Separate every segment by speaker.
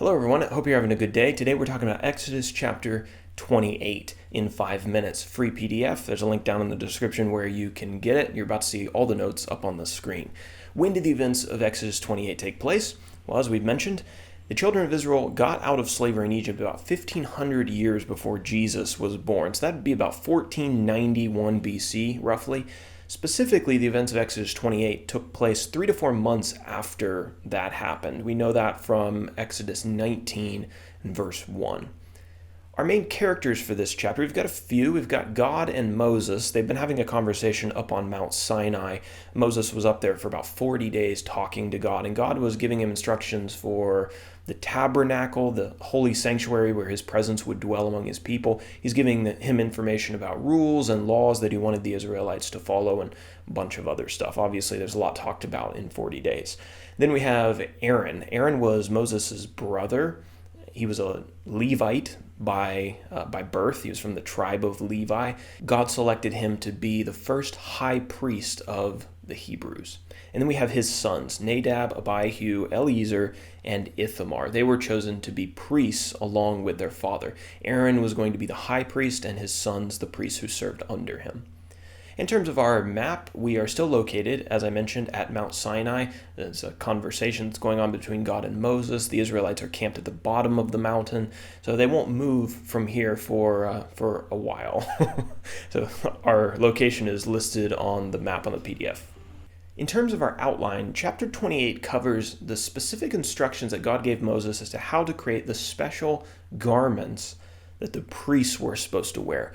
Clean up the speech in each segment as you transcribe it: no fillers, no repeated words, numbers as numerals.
Speaker 1: Hello, everyone. I hope you're having a good day. Today we're talking about Exodus chapter 28 in 5 minutes. Free PDF. There's a link down in the description where you can get it. You're about to see all the notes up on the screen. When did the events of Exodus 28 take place? Well, as we've mentioned, the children of Israel got out of slavery in Egypt about 1,500 years before Jesus was born. So that'd be about 1491 BC, roughly. Specifically, the events of Exodus 28 took place 3 to 4 months after that happened. We know that from Exodus 19 and verse 1. Our main characters for this chapter, we've got a few. We've got God and Moses. They've been having a conversation up on Mount Sinai. Moses was up there for about 40 days talking to God, and God was giving him instructions for the tabernacle, the holy sanctuary where his presence would dwell among his people. He's giving him information about rules and laws that he wanted the Israelites to follow and a bunch of other stuff. Obviously, there's a lot talked about in 40 days. Then we have Aaron. Aaron was Moses' brother. He was a Levite by birth. He was from the tribe of Levi. God selected him to be the first high priest of the Hebrews. And then we have his sons, Nadab, Abihu, Eleazar, and Ithamar. They were chosen to be priests along with their father. Aaron was going to be the high priest, and his sons the priests who served under him. In terms of our map, we are still located, as I mentioned, at Mount Sinai. There's a conversation that's going on between God and Moses. The Israelites are camped at the bottom of the mountain, so they won't move from here for a while. So our location is listed on the map on the PDF. In terms of our outline, chapter 28 covers the specific instructions that God gave Moses as to how to create the special garments that the priests were supposed to wear,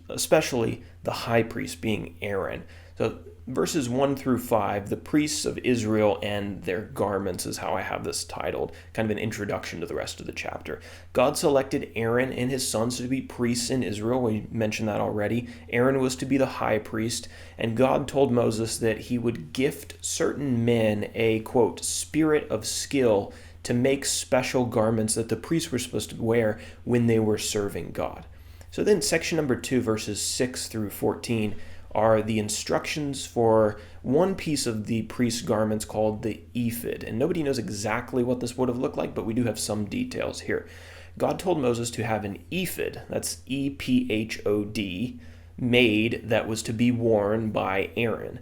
Speaker 1: especially the high priest being Aaron. So verses 1 through 5, the priests of Israel and their garments is how I have this titled, kind of an introduction to the rest of the chapter. God selected Aaron and his sons to be priests in Israel. We mentioned that already. Aaron was to be the high priest, and God told Moses that he would gift certain men a, quote, spirit of skill to make special garments that the priests were supposed to wear when they were serving God. So then section number 2, verses 6 through 14, are the instructions for one piece of the priest's garments called the ephod. And nobody knows exactly what this would have looked like, but we do have some details here. God told Moses to have an ephod, that's E-P-H-O-D, made that was to be worn by Aaron.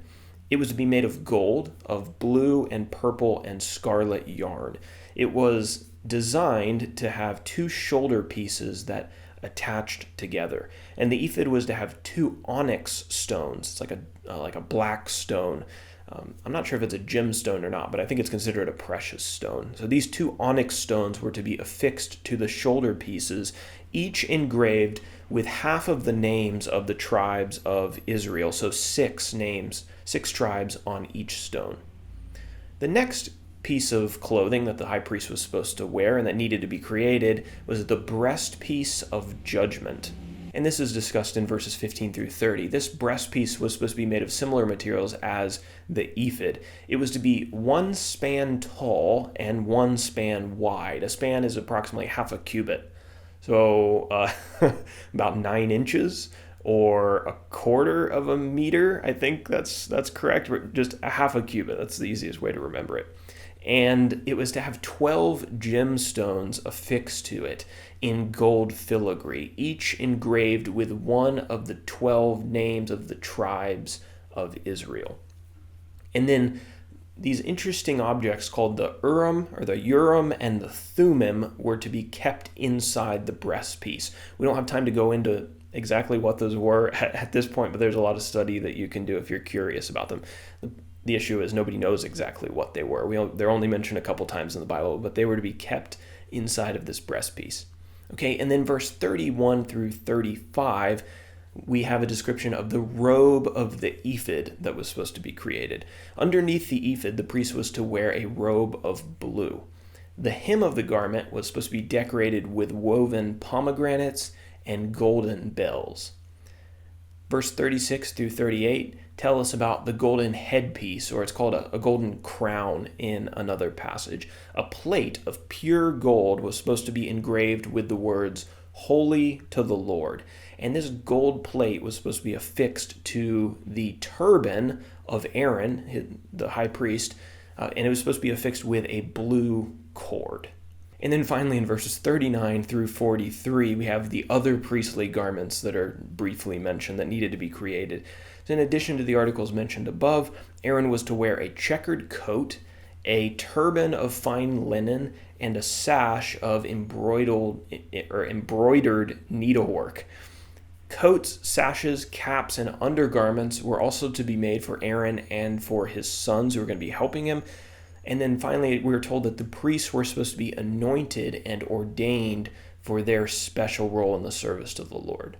Speaker 1: It was to be made of gold, of blue and purple and scarlet yarn. It was designed to have 2 shoulder pieces that attached together. And the ephod was to have 2 onyx stones. It's like a black stone. I'm not sure if it's a gemstone or not, but I think it's considered a precious stone. So these 2 onyx stones were to be affixed to the shoulder pieces, each engraved with half of the names of the tribes of Israel. So 6 names, 6 tribes on each stone. The next piece of clothing that the high priest was supposed to wear and that needed to be created was the breastpiece of judgment. And this is discussed in verses 15 through 30. This breastpiece was supposed to be made of similar materials as the ephod. It was to be 1 span tall and 1 span wide. A span is approximately half a cubit. So about 9 inches or a quarter of a meter. I think that's correct. Just a half a cubit. That's the easiest way to remember it. And it was to have 12 gemstones affixed to it in gold filigree, each engraved with one of the 12 names of the tribes of Israel. And then these interesting objects called the Urim and the Thummim were to be kept inside the breastpiece. We don't have time to go into exactly what those were at this point, but there's a lot of study that you can do if you're curious about them. The issue is nobody knows exactly what they were. They're only mentioned a couple times in the Bible, but they were to be kept inside of this breastpiece. Okay, and then verse 31 through 35, we have a description of the robe of the ephod that was supposed to be created. Underneath the ephod, the priest was to wear a robe of blue. The hem of the garment was supposed to be decorated with woven pomegranates and golden bells. Verse 36 through 38 tell us about the golden headpiece, or it's called a golden crown in another passage. A plate of pure gold was supposed to be engraved with the words, "Holy to the Lord." And this gold plate was supposed to be affixed to the turban of Aaron, the high priest, and it was supposed to be affixed with a blue cord. And then finally in verses 39 through 43, we have the other priestly garments that are briefly mentioned that needed to be created. So in addition to the articles mentioned above, Aaron was to wear a checkered coat, a turban of fine linen, and a sash of embroidered needlework. Coats, sashes, caps, and undergarments were also to be made for Aaron and for his sons who were going to be helping him. And then finally, we were told that the priests were supposed to be anointed and ordained for their special role in the service to the Lord.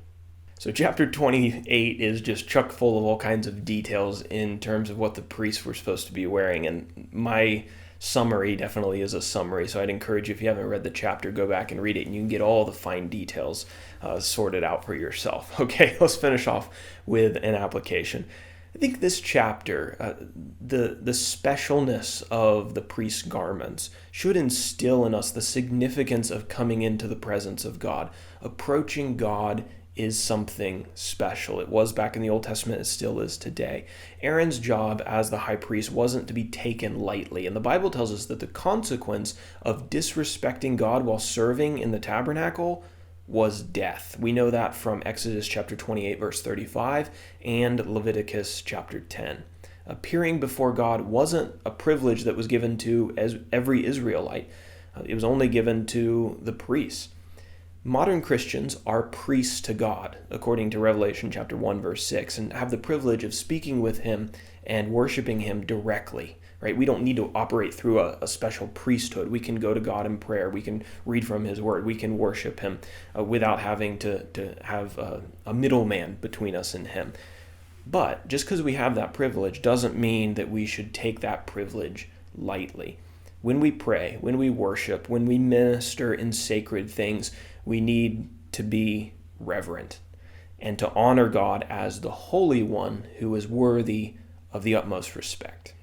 Speaker 1: So chapter 28 is just chock full of all kinds of details in terms of what the priests were supposed to be wearing. And my summary definitely is a summary. So I'd encourage you, if you haven't read the chapter, go back and read it, and you can get all the fine details sorted out for yourself. Okay, let's finish off with an application. I think this chapter, the specialness of the priest's garments should instill in us the significance of coming into the presence of God. Approaching God is something special. It was back in the Old Testament, it still is today. Aaron's job as the high priest wasn't to be taken lightly, and the Bible tells us that the consequence of disrespecting God while serving in the tabernacle was death. We know that from Exodus chapter 28, verse 35, and Leviticus chapter 10. Appearing before God wasn't a privilege that was given to every Israelite. It was only given to the priests. Modern Christians are priests to God, according to Revelation chapter 1, verse 6, and have the privilege of speaking with him and worshiping him directly. Right? We don't need to operate through a special priesthood. We can go to God in prayer. We can read from his word. We can worship him without having to have a middleman between us and him. But just because we have that privilege doesn't mean that we should take that privilege lightly. When we pray, when we worship, when we minister in sacred things, we need to be reverent and to honor God as the Holy One who is worthy of the utmost respect.